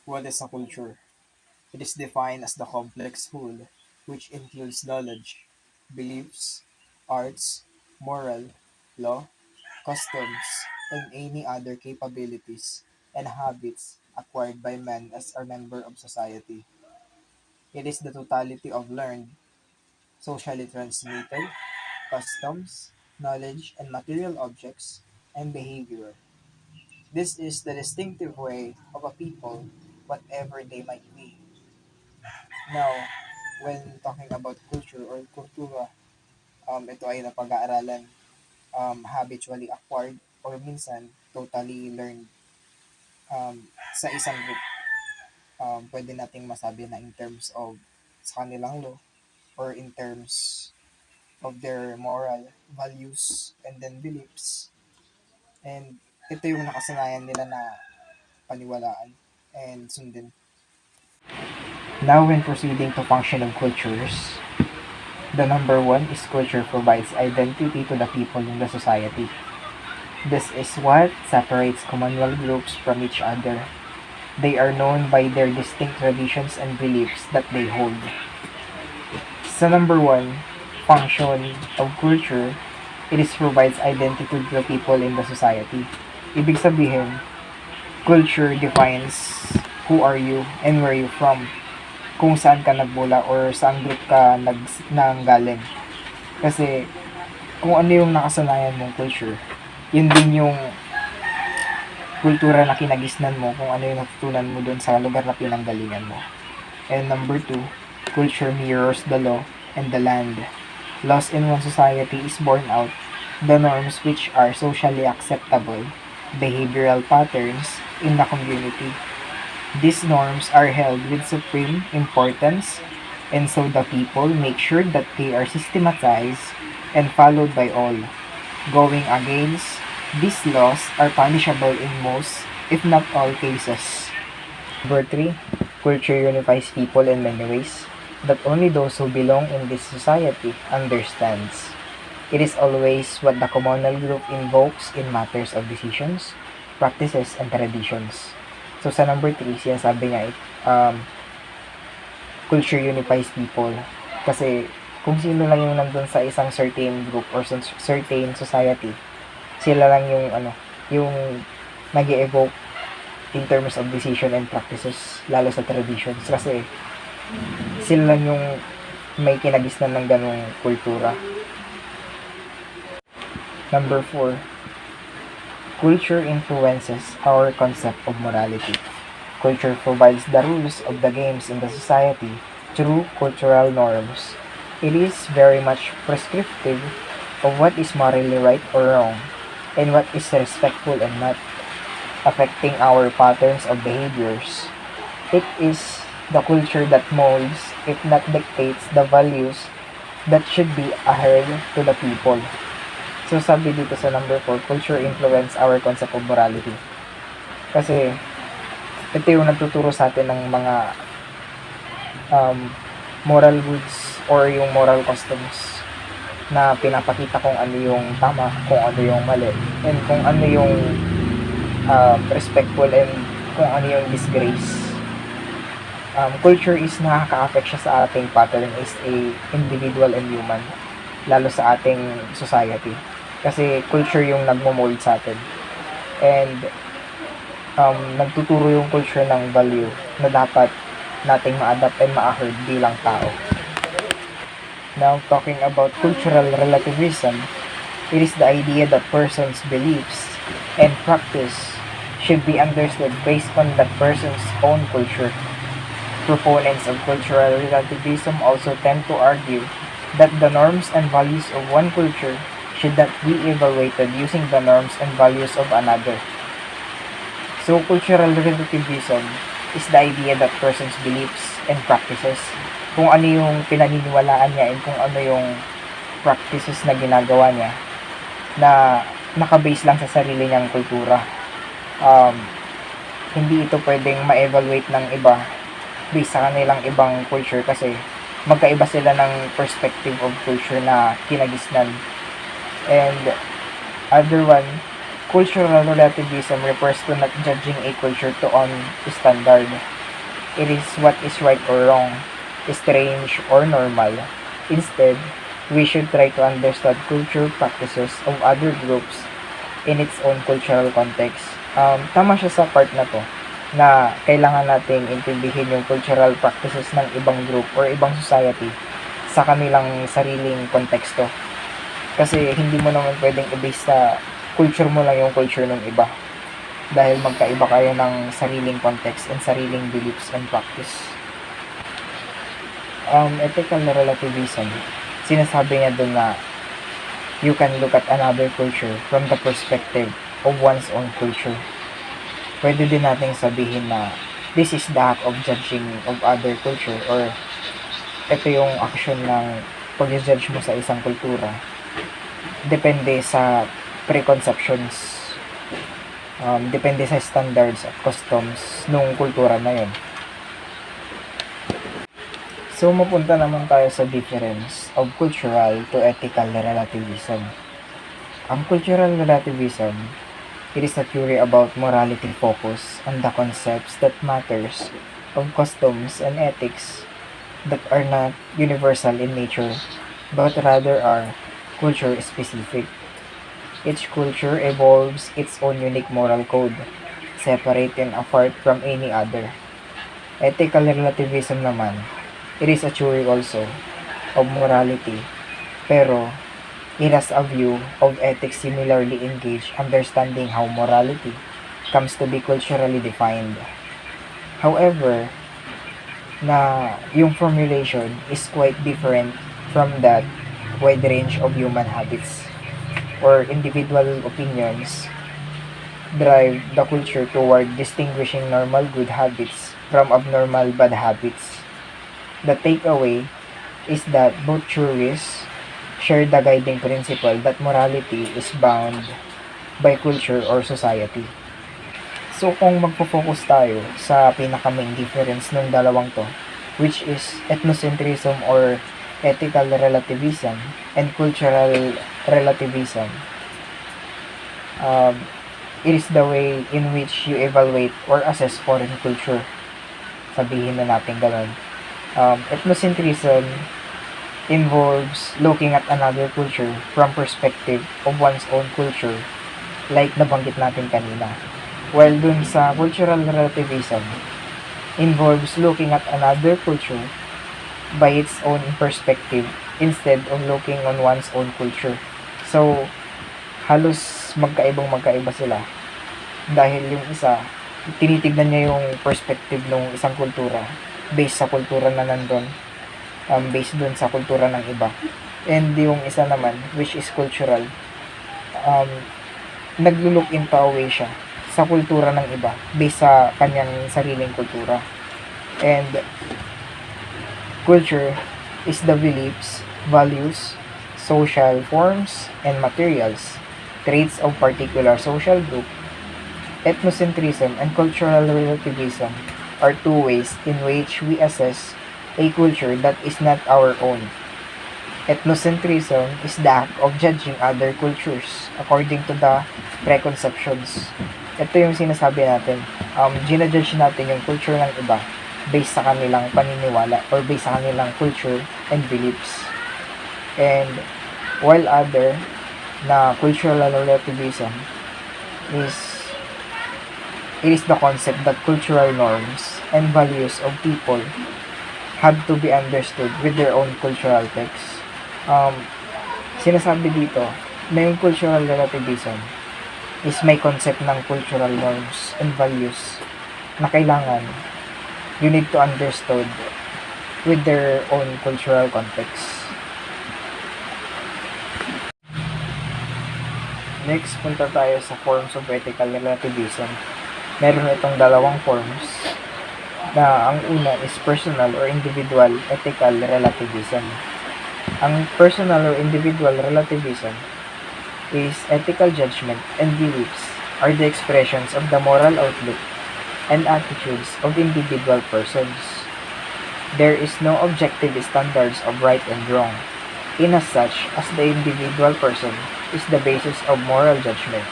What is a culture? It is defined as the complex whole, which includes knowledge, beliefs, arts, moral, law, customs, and any other capabilities and habits acquired by man as a member of society. It is the totality of learned, socially transmitted, customs, knowledge, and material objects and behavior. This is the distinctive way of a people, whatever they might be. Now, when talking about culture or kultura, ito ay napag-aaralan, habitually acquired or minsan totally learned sa isang group. Pwede nating masabi na in terms of sa kanilang law or in terms of their moral values and then beliefs. And ito yung nakasanayan nila na paniwalaan and sundin. Now, when proceeding to functional cultures, the number one is culture provides identity to the people in the society. This is what separates commonwealth groups from each other. They are known by their distinct traditions and beliefs that they hold. Sa number one, function of culture, it is provides identity to the people in the society. Ibig sabihin, culture defines who are you and where you from, kung saan ka nagmula or saan group ka nanggaling. Kasi kung ano yung nakasanayan mong culture, yun din yung kultura na kinagisnan mo, kung ano yung natutunan mo dun sa lugar na pinanggalingan mo. And number two, culture mirrors the law and the land. Laws in one society is born out the norms which are socially acceptable, behavioral patterns in the community. These norms are held with supreme importance, and so the people make sure that they are systematized and followed by all. Going against these laws are punishable in most, if not all cases. Number 3, culture unifies people in many ways that only those who belong in this society understands. It is always what the communal group invokes in matters of decisions, practices, and traditions. So sa number 3, sinasabi niya, culture unifies people. Kasi kung sino lang yung nandun sa isang certain group or certain society, sila lang yung nag-evoke in terms of decision and practices, lalo sa traditions. Kasi sila lang yung may kinagisnan ng ganong kultura. Number 4, culture influences our concept of morality. Culture provides the rules of the games in the society through cultural norms. It is very much prescriptive of what is morally right or wrong, and what is respectful and not, affecting our patterns of behaviors. It is the culture that molds, if not dictates, the values that should be adhered to the people. So sabi dito sa number 4, culture influence our concept of morality. Kasi ito yung nagtuturo sa atin ng mga moral goods or yung moral customs na pinapakita kung ano yung tama, kung ano yung mali, and kung ano yung respectful and kung ano yung disgrace. Culture is nakaka-affect siya sa ating pattern as a individual and human, lalo sa ating society. Kasi culture yung nagmo-mold sa atin. And nagtuturo yung culture ng value na dapat nating ma-adapt and ma-heard bilang tao. Now, talking about cultural relativism, it is the idea that person's beliefs and practice should be understood based on that person's own culture. Proponents of cultural relativism also tend to argue that the norms and values of one culture should not be evaluated using the norms and values of another. So, cultural relativism is the idea that person's beliefs and practices, kung ano yung pinaniniwalaan niya and kung ano yung practices na ginagawa niya na nakabase lang sa sarili niyang kultura. Hindi ito pwedeng ma-evaluate ng iba based sa kanilang ibang culture kasi magkaiba sila ng perspective of culture na kinagisnan. And other one, cultural relativism refers to not judging a culture to own standard, it is what is right or wrong, strange or normal. Instead, we should try to understand culture practices of other groups in its own cultural context. Tama siya sa part na to na kailangan nating intindihin yung cultural practices ng ibang group or ibang society sa kanilang sariling konteksto. Kasi hindi mo naman pwedeng i-base sa culture mo lang yung culture ng iba. Dahil magkaiba kayo ng sariling context and sariling beliefs and practice. Ethical relativism, sinasabi niya dun na you can look at another culture from the perspective of one's own culture. Pwede din nating sabihin na this is the act of judging of other culture or ito yung action ng pag-judge mo sa isang kultura. Depende sa preconceptions, depende sa standards at customs nung kultura na yun. So, mapunta naman tayo sa difference of cultural to ethical relativism. Ang cultural relativism, it is a theory about morality focus on the concepts that matters of customs and ethics that are not universal in nature, but rather are culture specific. Each culture evolves its own unique moral code, separate and apart from any other. Ethical relativism naman, it is a theory also of morality, pero it has a view of ethics similarly engaged understanding how morality comes to be culturally defined. However, na yung formulation is quite different from that wide range of human habits or individual opinions drive the culture toward distinguishing normal good habits from abnormal bad habits. The takeaway is that both theories share the guiding principle that morality is bound by culture or society. So kung magpo-focus tayo sa pinaka-main difference ng dalawang to, which is ethnocentrism or ethical relativism and cultural relativism, it is the way in which you evaluate or assess foreign culture. Sabihin na natin ganun. Ethnocentrism involves looking at another culture from perspective of one's own culture, like nabanggit natin kanina. While dun sa cultural relativism, involves looking at another culture by its own perspective instead of looking on one's own culture. So, halos magkaiba sila. Dahil yung isa, tinitignan niya yung perspective ng isang kultura based sa kultura na nandun, based dun sa kultura ng iba. And yung isa naman, which is cultural, um, naglo-look into a way siya sa kultura ng iba based sa kanyang sariling kultura. And culture is the beliefs, values, social forms, and materials, traits of particular social group. Ethnocentrism and cultural relativism are two ways in which we assess a culture that is not our own. Ethnocentrism is the act of judging other cultures according to the preconceptions. Ito yung sinasabi natin. Ginajudge natin yung culture ng iba based sa kanilang paniniwala or based sa kanilang culture and beliefs. And while other na cultural relativism is it is the concept that cultural norms and values of people have to be understood with their own cultural text. Sinasabi dito na yung cultural relativism is may concept ng cultural norms and values na kailangan you need to understood with their own cultural context. Next, punta tayo sa forms of ethical relativism. Meron itong dalawang forms na ang una is personal or individual ethical relativism. Ang personal or individual relativism is ethical judgment and beliefs are the expressions of the moral outlook and attitudes of individual persons. There is no objective standards of right and wrong, in as such as the individual person is the basis of moral judgment.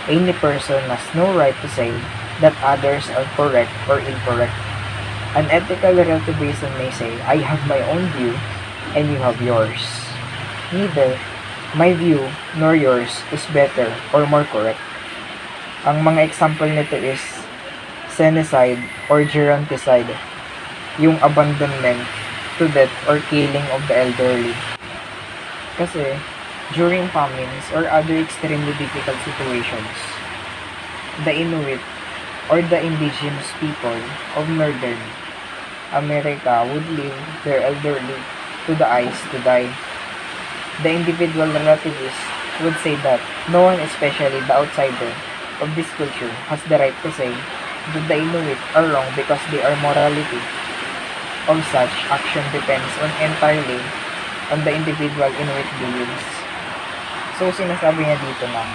Any person has no right to say that others are correct or incorrect. An ethical relativism may say, I have my own view and you have yours. Neither my view nor yours is better or more correct. Ang mga example nito is senicide or geronticide, yung abandonment to death or killing of the elderly. Kasi during famines or other extremely difficult situations, the Inuit or the indigenous people of Northern America would leave their elderly to the ice to die. The individual relativists would say that no one, especially the outsider of this culture, has the right to say that the Inuit are wrong because their morality of such action depends on entirely on the individual Inuit beliefs. So, sinasabi niya dito na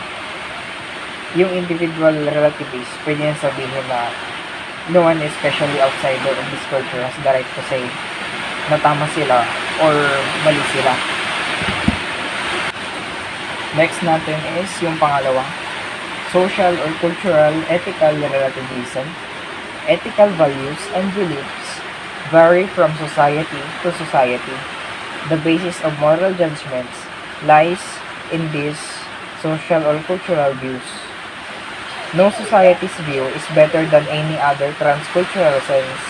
yung individual relativist, pwede niya sabihin na no one, especially outsider of this culture, has the right to say na tama sila or mali sila. Next natin is yung pangalawa, social or cultural ethical relativism. Ethical values and beliefs vary from society to society. The basis of moral judgments lies in these social or cultural views. No society's view is better than any other transcultural sense.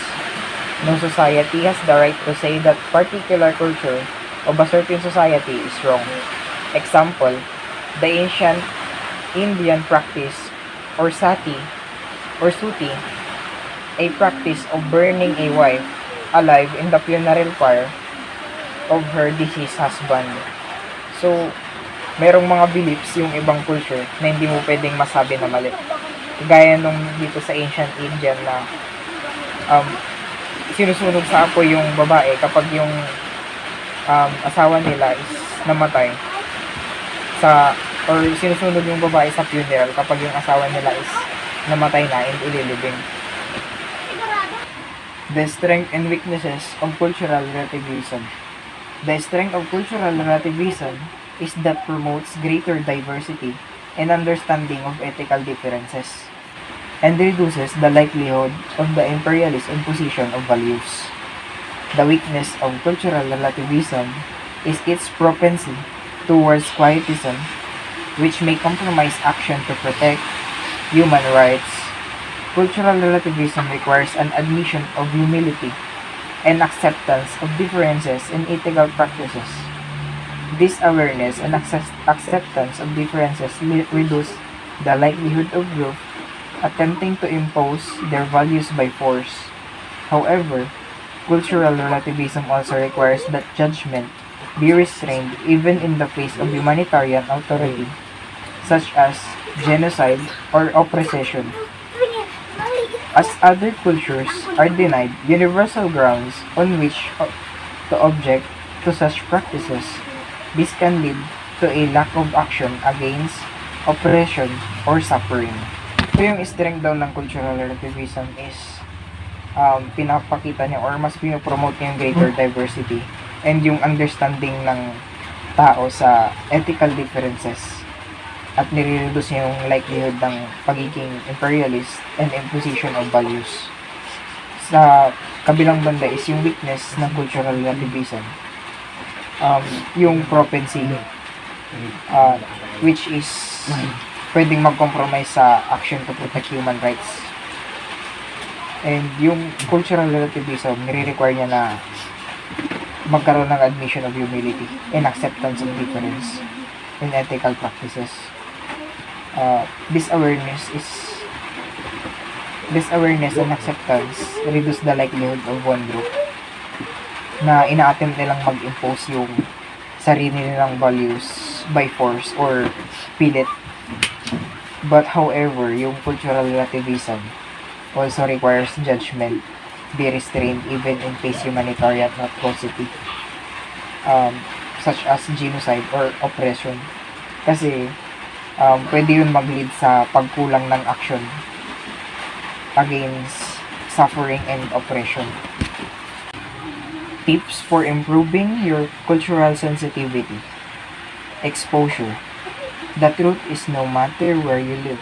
No society has the right to say that particular culture of a certain society is wrong. Example, the ancient Indian practice or sati or suti, a practice of burning a wife alive in the funeral pyre of her deceased husband. So, merong mga beliefs yung ibang culture na hindi mo pwedeng masabi na mali. Gaya nung dito sa ancient Indian na sinusunog sa apoy yung babae kapag yung asawa nila is namatay sa or sinusunog yung babae sa funeral kapag yung asawa nila is namatay na and ililibing. The strength and weaknesses of cultural relativism. The strength of cultural relativism is that promotes greater diversity and understanding of ethical differences, and reduces the likelihood of the imperialist imposition of values. The weakness of cultural relativism is its propensity towards quietism, which may compromise action to protect human rights. Cultural relativism requires an admission of humility and acceptance of differences in ethical practices. This awareness and acceptance of differences reduce the likelihood of group attempting to impose their values by force. However, cultural relativism also requires that judgment be restrained even in the face of humanitarian authority, such as genocide or oppression. As other cultures are denied universal grounds on which to object to such practices, this can lead to a lack of action against oppression or suffering. So yung strength daw ng cultural relativism is pinapakita niya or mas pinopromote niya yung greater diversity and yung understanding ng tao sa ethical differences at nire-reduce niya yung likelihood ng pagiging imperialist and imposition of values. Sa kabilang banda is yung weakness ng cultural relativism, yung propensity, which is pwedeng mag-compromise sa action to protect human rights. And yung cultural relativism, nire-require niya na magkaroon ng admission of humility and acceptance of difference in ethical practices. This awareness and acceptance reduce the likelihood of one group na ina-attempt nilang mag-impose yung sarili nilang values by force or pilit. But however, yung cultural relativism also requires judgment be restrained even in face humanitarian atrocity, such as genocide or oppression. Kasi pwede yun mag-lead sa pagkulang ng action against suffering and oppression. Tips for improving your cultural sensitivity. Exposure. The truth is no matter where you live,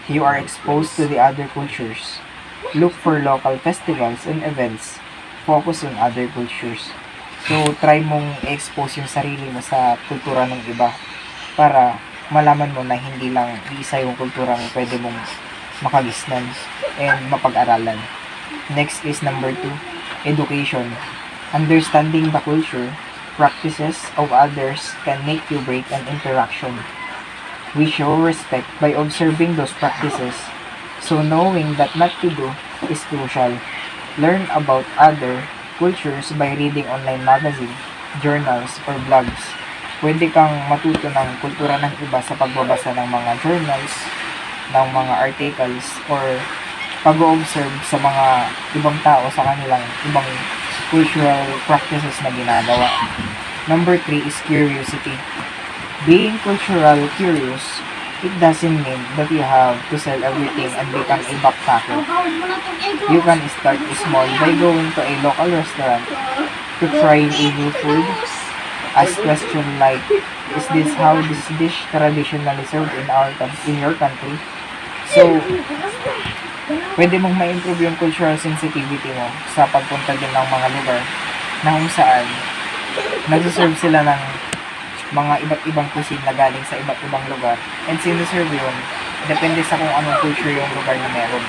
you are exposed to the other cultures. Look for local festivals and events. Focus on other cultures. So, try mong i-expose yung sarili mo sa kultura ng iba para malaman mo na hindi lang iisa yung kulturang pwede mong makagisnan and mapag-aralan. Next is number 2, education. Understanding the culture, practices of others can make you break an interaction. We show respect by observing those practices. So knowing that not to do is crucial. Learn about other cultures by reading online magazine, journals, or blogs. Pwede kang matuto ng kultura ng iba sa pagbabasa ng mga journals, ng mga articles, or pag-observe sa mga ibang tao sa kanilang ibang cultural practices na ginagawa. Number 3 is curiosity. Being cultural curious, it doesn't mean that you have to sell everything and become a backpacker. You can start small by going to a local restaurant to try a new food. Ask questions like, is this how this dish traditionally served in your country? So, pwede mong ma-improve yung cultural sensitivity mo sa pagpunta din ng mga lugar na kung saan nagsiserve sila ng mga iba't ibang cuisine na galing sa iba't ibang lugar, and siniserve yun depende sa kung anong culture yung lugar na meron.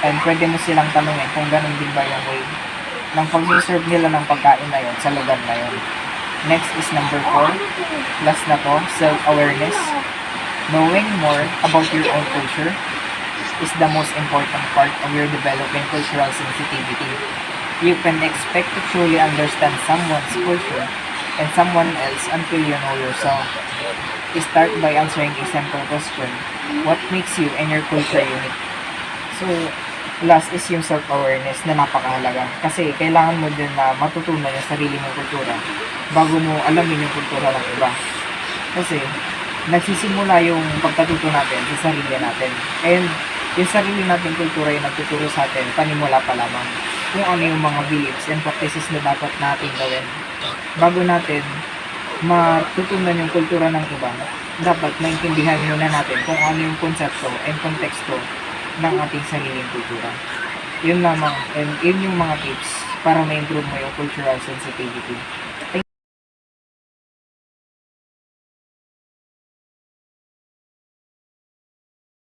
And pwede mo silang tanungin kung ganun din ba yung way ng pag-serve nila ng pagkain na yun sa lugar na yun. Next is number 4, last na to, self-awareness. Knowing more about your own culture is the most important part of your developing cultural sensitivity. You can expect to truly understand someone's culture and someone else until you know yourself. Start by answering a simple question. What makes you and your culture unique? So, last is yung self-awareness na napakahalaga. Kasi kailangan mo din na matutunan yung sarili mong kultura bago mo alamin yung kultura ng iba. Kasi, nagsisimula yung pagkatuto natin sa sarili natin. And, yung sarili natin kultura yung nagtuturo sa atin panimula pa lamang kung ano yung mga beliefs and practices na dapat natin gawin. Bago natin matutunan yung kultura ng iba, dapat maintindihan muna natin kung ano yung konsepto and konteksto ng ating sariling kultura. Yun lamang, and yun yung mga tips para ma-improve mo yung cultural sensitivity.